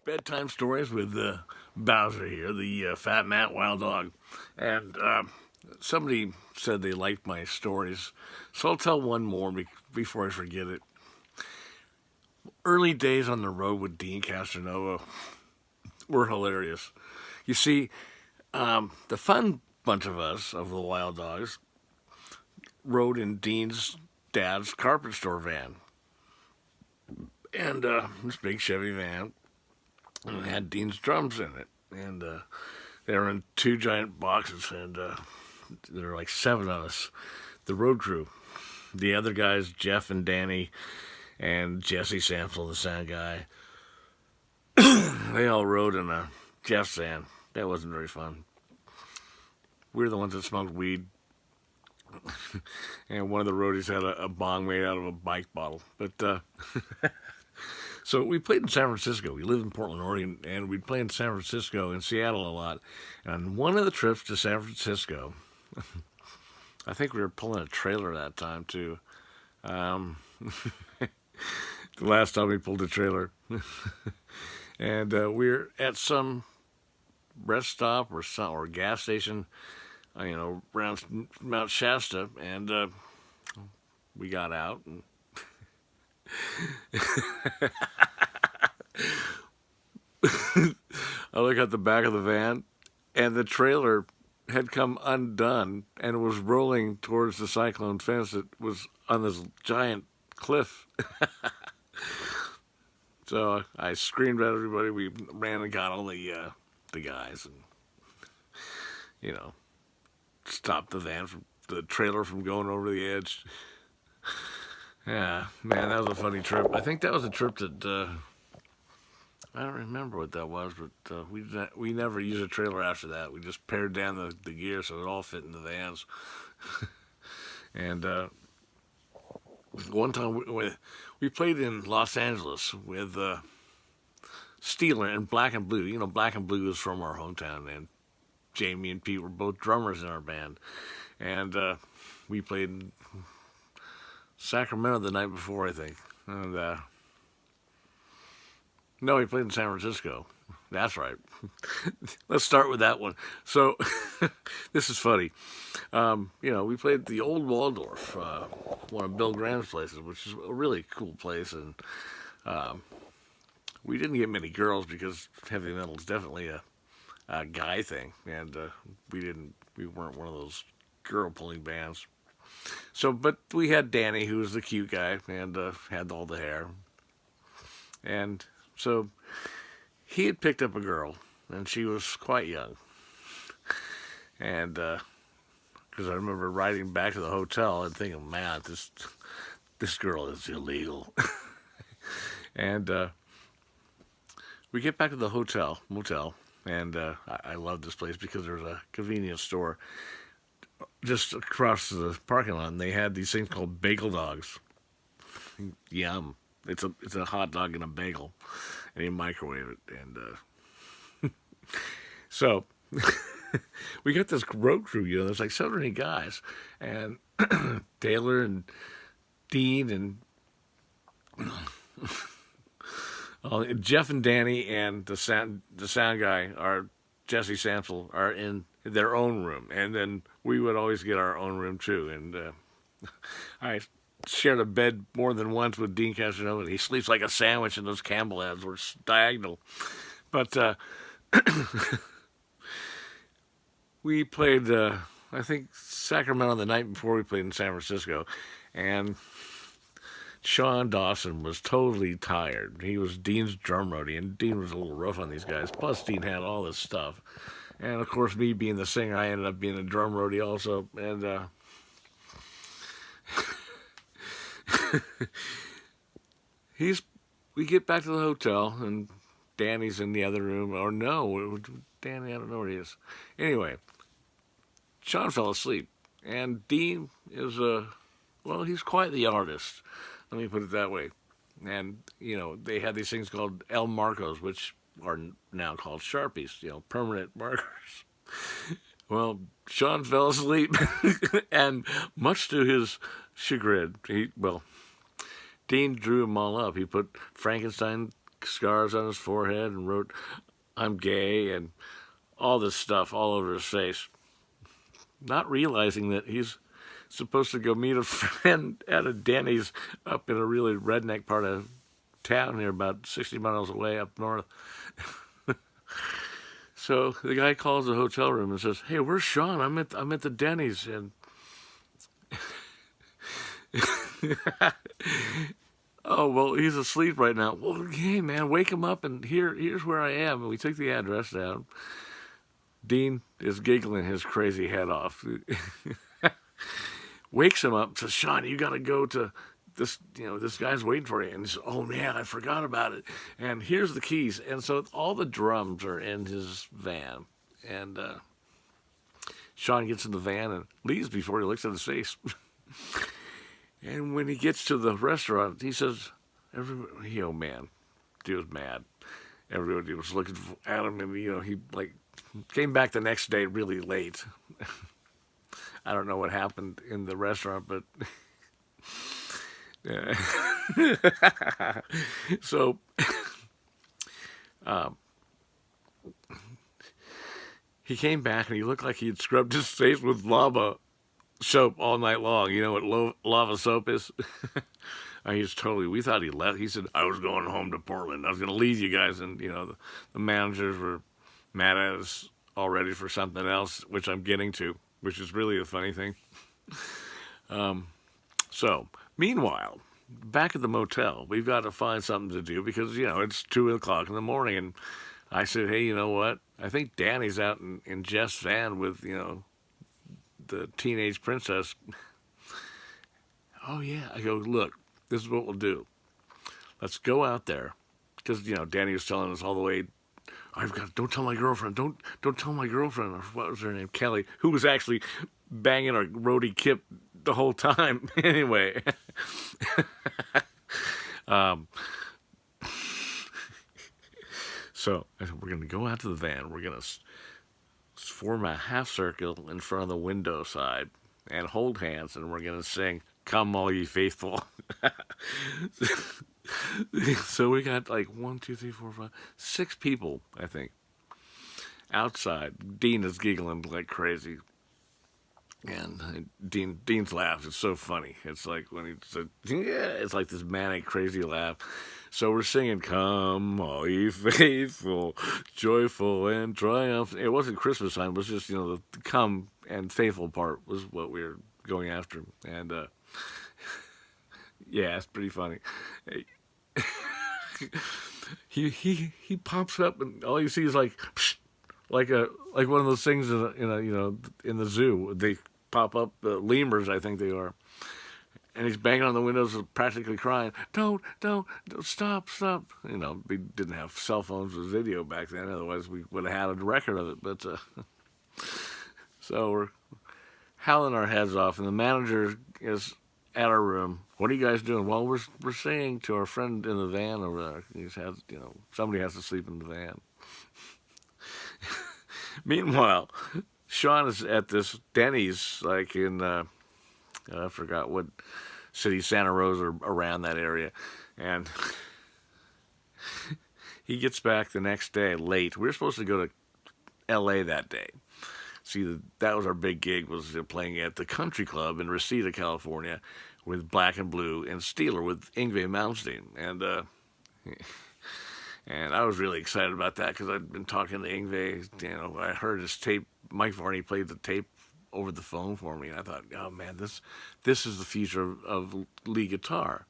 Bedtime stories with Bowser here, the fat Matt wild dog. And somebody said they liked my stories, so I'll tell one more before I forget it. Early days on the road with Dean Castronovo were hilarious. You see, the fun bunch of us, of the wild dogs, rode in Dean's dad's carpet store van. And this big Chevy van, and it had Dean's drums in it. And they were in two giant boxes, and there were like seven of us, the road crew. The other guys, Jeff and Danny, and Jesse Sample, the sound guy, they all rode in a Jeff's van. That wasn't very fun. We were the ones that smoked weed. And one of the roadies had a bong made out of a bike bottle. But so we played in San Francisco. We lived in Portland, Oregon, and we'd play in San Francisco and Seattle a lot. And on one of the trips to San Francisco, I think we were pulling a trailer that time too. The last time we pulled a trailer. And we were at some rest stop or gas station, around Mount Shasta, and we got out. And I look at the back of the van, and the trailer had come undone and was rolling towards the cyclone fence that was on this giant cliff. So I screamed at everybody. We ran and got all the guys, and stopped the trailer from going over the edge. Yeah, man, that was a funny trip. I think that was a trip that I don't remember what that was, but we never used a trailer after that. We just pared down the gear so it all fit in the vans. And one time we played in Los Angeles with Steeler and Black and Blue. Black and Blue is from our hometown, and Jamie and Pete were both drummers in our band. And we played in Sacramento the night before, I think. And no, we played in San Francisco. That's right. Let's start with that one. So, this is funny. We played at the Old Waldorf, one of Bill Graham's places, which is a really cool place. And we didn't get many girls because heavy metal is definitely a guy thing. And we weren't one of those girl-pulling bands. So, but we had Danny, who was the cute guy, and had all the hair. And so he had picked up a girl, and she was quite young. And because I remember riding back to the hotel and thinking, man, this girl is illegal. And we get back to the motel, and I love this place because there's a convenience store just across the parking lot, and they had these things called bagel dogs. Yum. It's a hot dog and a bagel, and you microwave it. And so we got this road crew, there's like 7 or 8 guys, and Taylor and Dean and Jeff and Danny and the sound guy, our Jesse Sample, are in their own room, and then we would always get our own room too. And I shared a bed more than once with Dean Castronovo, and he sleeps like a sandwich, and those Campbell ads were diagonal. But we played, I think, Sacramento the night before we played in San Francisco, and Shawn Dawson was totally tired. He was Dean's drum roadie, and Dean was a little rough on these guys. Plus, Dean had all this stuff. And, of course, me being the singer, I ended up being a drum roadie also. And we get back to the hotel, and Danny's in the other room. Or no, Danny, I don't know where he is. Anyway, Shawn fell asleep. And Dean is he's quite the artist. Let me put it that way. And, they had these things called Markos, which are now called Sharpies, permanent markers. Well, Shawn fell asleep, and much to his chagrin, Dean drew them all up. He put Frankenstein scars on his forehead and wrote, "I'm gay," and all this stuff all over his face. Not realizing that he's supposed to go meet a friend at a Denny's up in a really redneck part of town here, about 60 miles away up north. So the guy calls the hotel room and says, "Hey, where's Shawn? I'm at the Denny's." And "Oh, well, he's asleep right now." "Well, hey, man, wake him up, and here's where I am." And we took the address down. Dean is giggling his crazy head off. Wakes him up, says, "Shawn, you got to go to this, this guy's waiting for you." And he says, "Oh, man, I forgot about it. And here's the keys." And so all the drums are in his van. And Shawn gets in the van and leaves before he looks at his face. And when he gets to the restaurant, he says, everybody, man, dude was mad. Everybody was looking at him, and, he, came back the next day really late. I don't know what happened in the restaurant, but so he came back and he looked like he had scrubbed his face with lava soap all night long. You know what lava soap is? We thought he left. He said, "I was going home to Portland. I was going to leave you guys." And, the managers were mad at us already for something else, which I'm getting to, which is really a funny thing. So, meanwhile, back at the motel, we've got to find something to do because, it's 2 o'clock in the morning. And I said, "Hey, you know what? I think Danny's out in Jeff's van with, the teenage princess." "Oh, yeah." I go, "Look, this is what we'll do. Let's go out there." Because, Danny was telling us all the way, "Don't tell my girlfriend. Don't tell my girlfriend." Or what was her name? Kelly, who was actually banging our roadie Kip the whole time. Anyway. So I said, we're going to go out to the van. We're going to form a half circle in front of the window side and hold hands, and we're going to sing, "Come all ye faithful." So we got 1, 2, 3, 4, 5, 6 people, I think, outside. Dean is giggling like crazy. And Dean's laugh is so funny. It's like when he said, "Yeah," it's like this manic, crazy laugh. So we're singing, "Come, all ye faithful, joyful and triumphant." It wasn't Christmas time. It was just, the come and faithful part was what we were going after. And, yeah, it's pretty funny. He pops up, and all you see is like one of those things in the zoo. They pop up, lemurs, I think they are. And he's banging on the windows, practically crying, Don't, stop. We didn't have cell phones with video back then. Otherwise, we would have had a record of it. But so we're howling our heads off, and the manager is at our room. "What are you guys doing?" "Well, we're singing to our friend in the van over there. Somebody has to sleep in the van." Meanwhile, Shawn is at this Denny's, in I forgot what city, Santa Rosa, or around that area, and he gets back the next day late. We were supposed to go to L.A. that day. See, that was our big gig, was playing at the Country Club in Reseda, California, with Black and Blue and Steeler with Yngwie Malmsteen. And I was really excited about that because I'd been talking to Yngwie. I heard his tape. Mike Varney played the tape over the phone for me, and I thought, "Oh man, this is the future of lead guitar."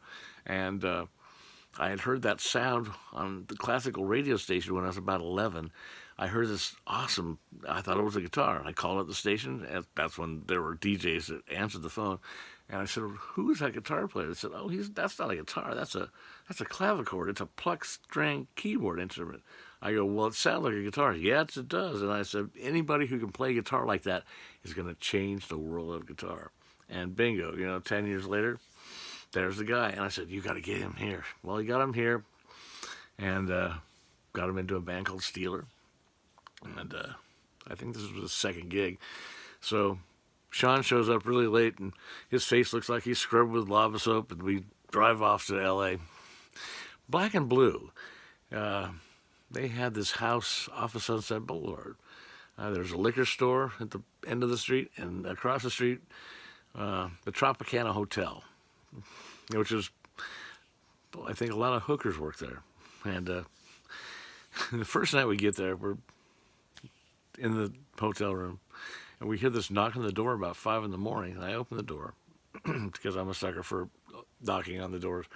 And I had heard that sound on the classical radio station when I was about 11. I heard this awesome, I thought it was a guitar. I called up the station, and that's when there were DJs that answered the phone. And I said, "Who is that guitar player?" They said, "Oh, that's not a guitar. That's a clavichord. It's a plucked string keyboard instrument." I go, "Well, it sounds like a guitar." "Yes, it does." And I said, "Anybody who can play guitar like that is going to change the world of guitar." And bingo, 10 years later, there's the guy. And I said, "You got to get him here." Well, he got him here, and got him into a band called Steeler. And I think this was his second gig. So Shawn shows up really late, and his face looks like he's scrubbed with lava soap, and we drive off to L.A. Black and Blue they had this house off of Sunset Boulevard. There's a liquor store at the end of the street, and across the street, the Tropicana Hotel, which is, I think, a lot of hookers work there. And the first night we get there, we're in the hotel room, and we hear this knock on the door about 5 in the morning, and I open the door because I'm a sucker for knocking on the doors.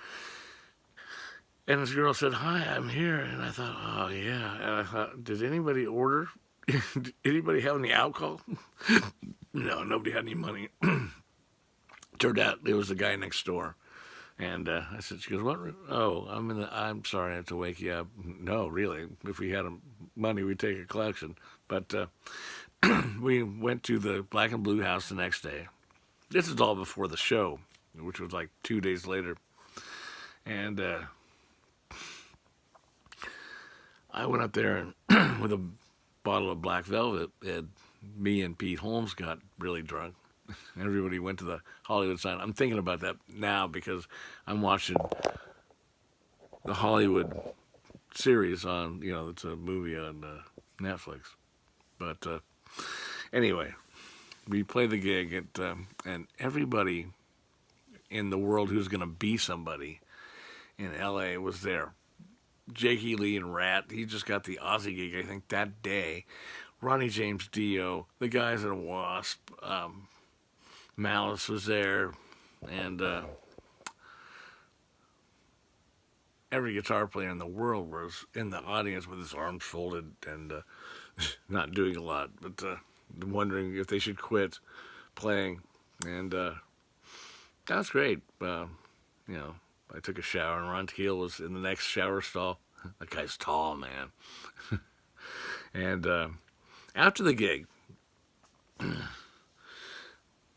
And this girl said, "Hi, I'm here." And I thought, "Oh, yeah." And I thought, did anybody order? Did anybody have any alcohol? No, nobody had any money. Turned out it was the guy next door. And I said, she goes, "What? Oh, I'm sorry, I have to wake you up." No, really. If we had money, we'd take a collection. But we went to the Black and Blue house the next day. This is all before the show, which was like 2 days later. And I went up there and with a bottle of Black Velvet, and me and Pete Holmes got really drunk. Everybody went to the Hollywood sign. I'm thinking about that now because I'm watching the Hollywood series on, it's a movie on Netflix. But anyway, we played the gig, and everybody in the world who's going to be somebody in L.A. was there. Jakey Lee and Rat, he just got the Aussie gig, I think, that day. Ronnie James Dio, the guys at Wasp, Malice was there, and every guitar player in the world was in the audience with his arms folded and not doing a lot, but wondering if they should quit playing. And that's great. I took a shower, and Ron Keel was in the next shower stall. That guy's tall, man. And after the gig,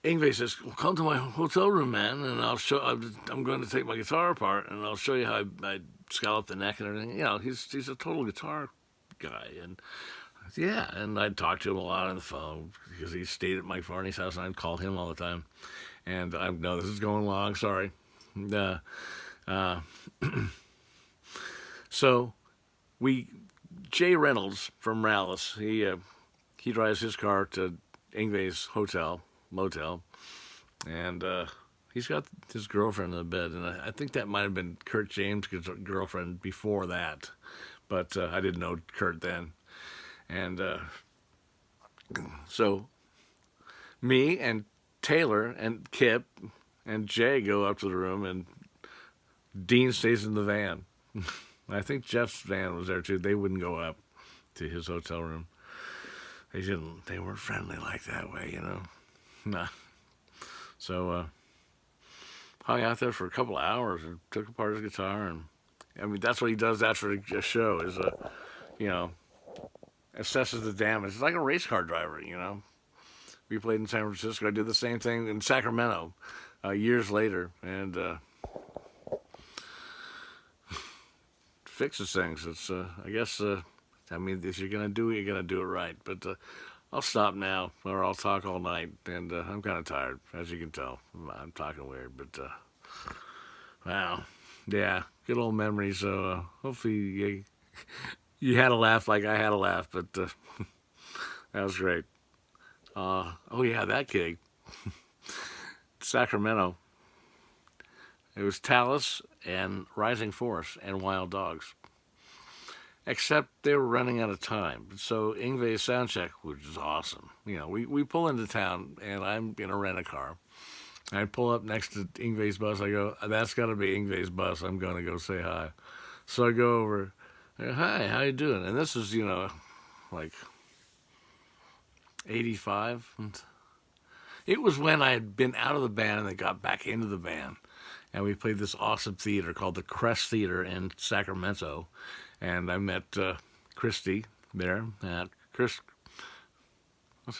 Yngwie says, "Well, come to my hotel room, man, and I'm going to take my guitar apart, and I'll show you how I scallop the neck and everything." He's a total guitar guy, and yeah, and I'd talk to him a lot on the phone because he stayed at Mike Varney's house, and I'd call him all the time. And I know this is going long, sorry. So Jay Reynolds from Rallis, he drives his car to Yngwie's motel, and he's got his girlfriend in the bed, and I think that might have been Kurt James' girlfriend before that, but I didn't know Kurt then. And so me and Taylor and Kip and Jay go up to the room, and Dean stays in the van. I think Jeff's van was there too. They wouldn't go up to his hotel room. They weren't friendly like that way, Nah. So hung out there for a couple of hours and took apart his guitar, and that's what he does after a show is assesses the damage. It's like a race car driver, We played in San Francisco. I did the same thing in Sacramento years later, and fixes things. It's I guess if you're gonna do it, you're gonna do it right. But I'll stop now, or I'll talk all night, and I'm kind of tired, as you can tell. I'm talking weird, but wow, yeah, good old memories. So hopefully you had a laugh like I had a laugh, but that was great. Oh yeah, that gig, Sacramento. It was Tallis and Rising Force and Wild Dogs. Except they were running out of time. So Yngwie's soundcheck, which is awesome. We pull into town, and I'm going to rent a car. I pull up next to Yngwie's bus. I go, "That's got to be Yngwie's bus. I'm going to go say hi." So I go over. I go, "Hi, how you doing?" And this is, like 85. And it was when I had been out of the band and then got back into the band. And we played this awesome theater called the Crest Theater in Sacramento. And I met Christy there. What's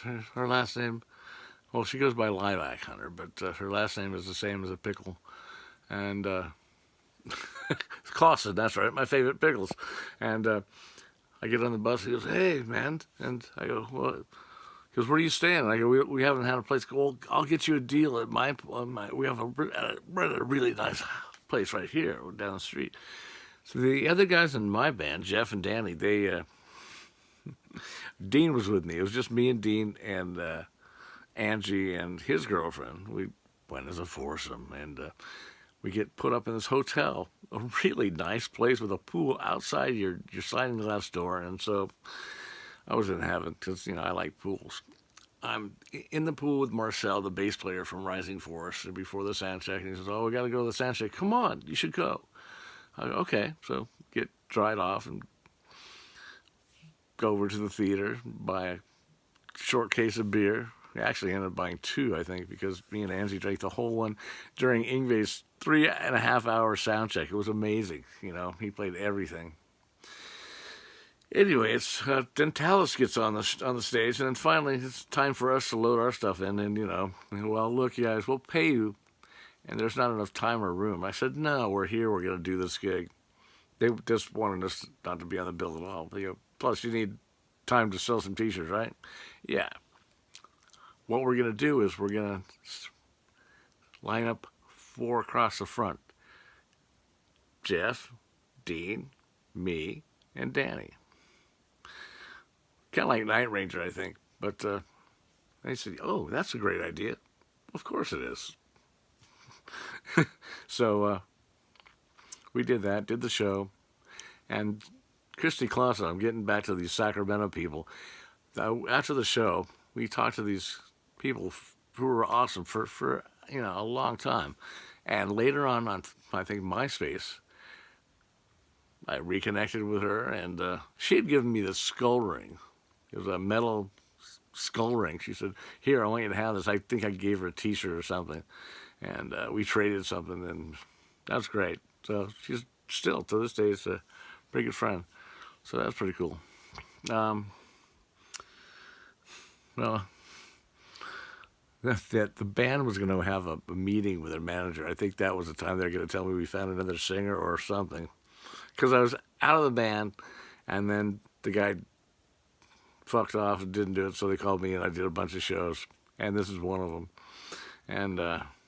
her last name? Well, she goes by Lilac Hunter, but her last name is the same as a pickle. And Clausen, that's right, my favorite pickles. And I get on the bus, he goes, "Hey, man." And I go, "What?" He goes, "Where are you staying?" And I go, we haven't had a place." "Well, I'll get you a deal at we have a really nice place right here down the street." So the other guys in my band, Jeff and Danny, Dean was with me. It was just me and Dean and Angie and his girlfriend. We went as a foursome, and we get put up in this hotel, a really nice place with a pool outside your sliding glass door. And so I was in heaven because, I like pools. I'm in the pool with Marcel, the bass player from Rising Force, and before the sound check, and he says, "Oh, we got to go to the sound check. Come on, you should go." I go, "Okay." So get dried off and go over to the theater, buy a short case of beer. We actually ended up buying two, I think, because me and Angie drank the whole one during Yngwie's 3.5 hour sound check. It was amazing. He played everything. Anyway, then Tallis gets on the stage, and then finally it's time for us to load our stuff in. And well, look, you guys, we'll pay you, and there's not enough time or room. I said, "No, we're here. We're going to do this gig." They just wanted us not to be on the bill at all. They go, "Plus, you need time to sell some T-shirts, right?" Yeah. What we're going to do is we're going to line up 4 across the front: Jeff, Dean, me, and Danny. Kind of like Night Ranger, I think. But they said, "Oh, that's a great idea." Of course it is. So we did that, did the show. And Christy Clausen, I'm getting back to these Sacramento people. After the show, we talked to these people who were awesome for a long time. And later on I think, MySpace, I reconnected with her, and she had given me this skull ring. It was a metal skull ring. She said, "Here, I want you to have this." I think I gave her a T-shirt or something. And we traded something, and that's great. So she's still, to this day, is a pretty good friend. So that's pretty cool. Well, that the band was going to have a meeting with their manager. I think that was the time they were going to tell me we found another singer or something. Because I was out of the band, and then the guy fucked off and didn't do it, so they called me, and I did a bunch of shows, and this is one of them. And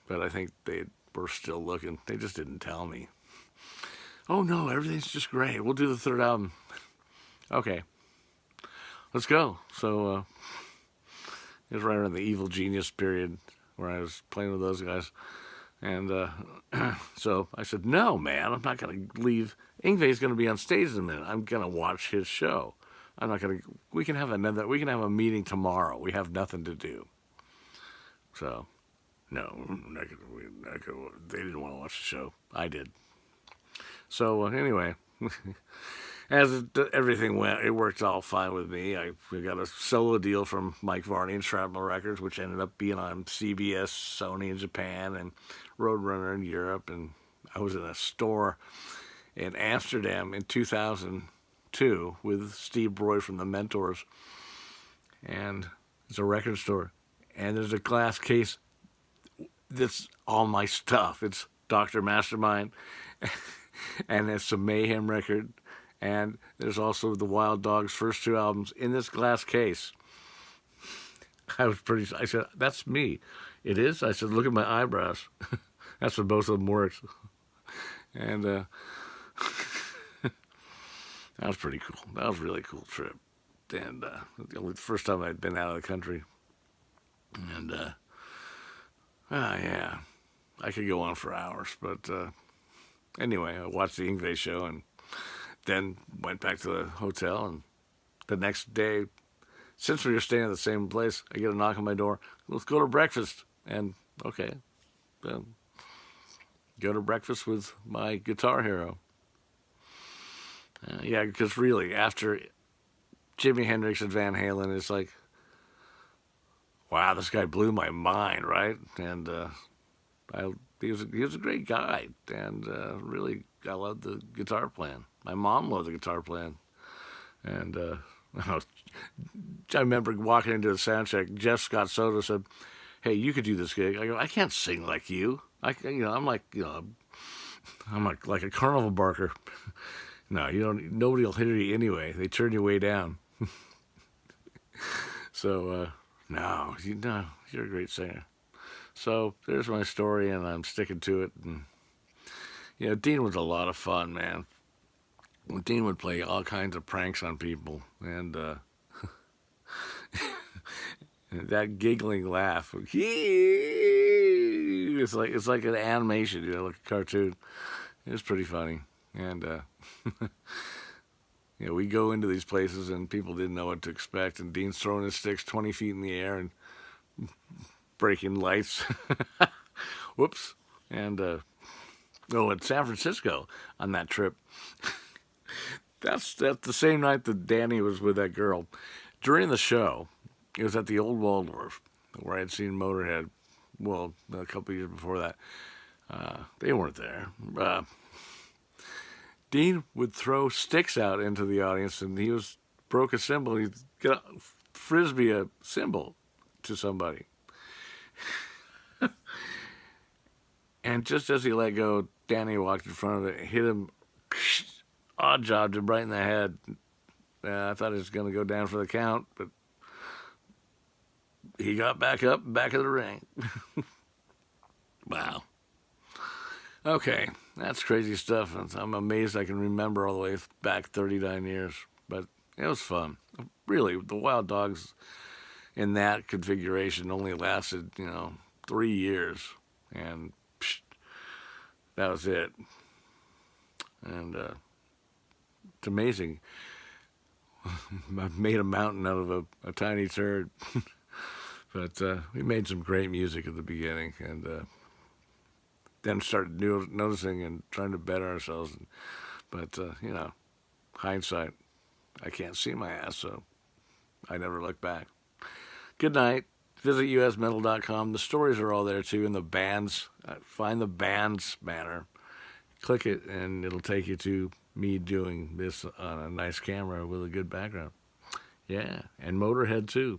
but I think they were still looking. They just didn't tell me. "Oh no, everything's just great. We'll do the 3rd album." Okay, let's go. So it was right around the Evil Genius period where I was playing with those guys. And so I said, "No, man, I'm not going to leave. Yngwie's going to be on stage in a minute. I'm going to watch his show. I'm not going to, we can have a meeting tomorrow. We have nothing to do." So, no, they didn't want to watch the show. I did. So anyway, as everything went, it worked all fine with me. We got a solo deal from Mike Varney and Shrapnel Records, which ended up being on CBS, Sony in Japan, and Roadrunner in Europe. And I was in a store in Amsterdam in 2002 with Steve Broy from the Mentors. And it's a record store. And there's a glass case that's all my stuff. It's Dr. Mastermind, and it's a Mayhem record. And there's also the Wild Dogs' first 2 albums in this glass case. I said, "That's me." "It is?" I said, "Look at my eyebrows." That's what both of them works. And that was pretty cool. That was a really cool trip. And the first time I'd been out of the country. And, yeah, I could go on for hours. But anyway, I watched the Yngwie show and then went back to the hotel. And the next day, since we were staying at the same place, I get a knock on my door. "Let's go to breakfast." And, okay, then go to breakfast with my guitar hero. Yeah, because really, after Jimi Hendrix and Van Halen, it's like, wow, this guy blew my mind, right? And he was a great guy, and really, I loved the guitar playing. My mom loved the guitar playing, and I remember walking into the sound check. Jeff Scott Soto said, "Hey, you could do this gig." I go, "I can't sing like you. I'm like a carnival barker." "No, you don't. Nobody will hear you anyway. They turn you way down." So no, you're a great singer. So there's my story, and I'm sticking to it. And Dean was a lot of fun, man. Dean would play all kinds of pranks on people, and that giggling laugh, it's like an animation, like a cartoon. It was pretty funny, and we go into these places and people didn't know what to expect, and Dean's throwing his sticks 20 feet in the air and breaking lights. Whoops. And at San Francisco on that trip, that's the same night that Danny was with that girl. During the show, it was at the old Waldorf where I'd seen Motorhead. Well, a couple of years before that, they weren't there. Dean would throw sticks out into the audience, and he broke a cymbal. He'd get a frisbee a cymbal to somebody. And just as he let go, Danny walked in front of it, hit him, odd job, him right in the head. I thought he was going to go down for the count, but he got back up, back of the ring. Wow. Okay, that's crazy stuff. I'm amazed I can remember all the way back 39 years, but it was fun. Really, the Wild Dogs in that configuration only lasted, 3 years, and that was it. And it's amazing. I've made a mountain out of a tiny turd. But we made some great music at the beginning, and then started noticing and trying to better ourselves. But, hindsight, I can't see my ass, so I never look back. Good night. Visit usmetal.com. The stories are all there, too, and the bands. Find the bands banner. Click it, and it'll take you to me doing this on a nice camera with a good background. Yeah, and Motorhead, too.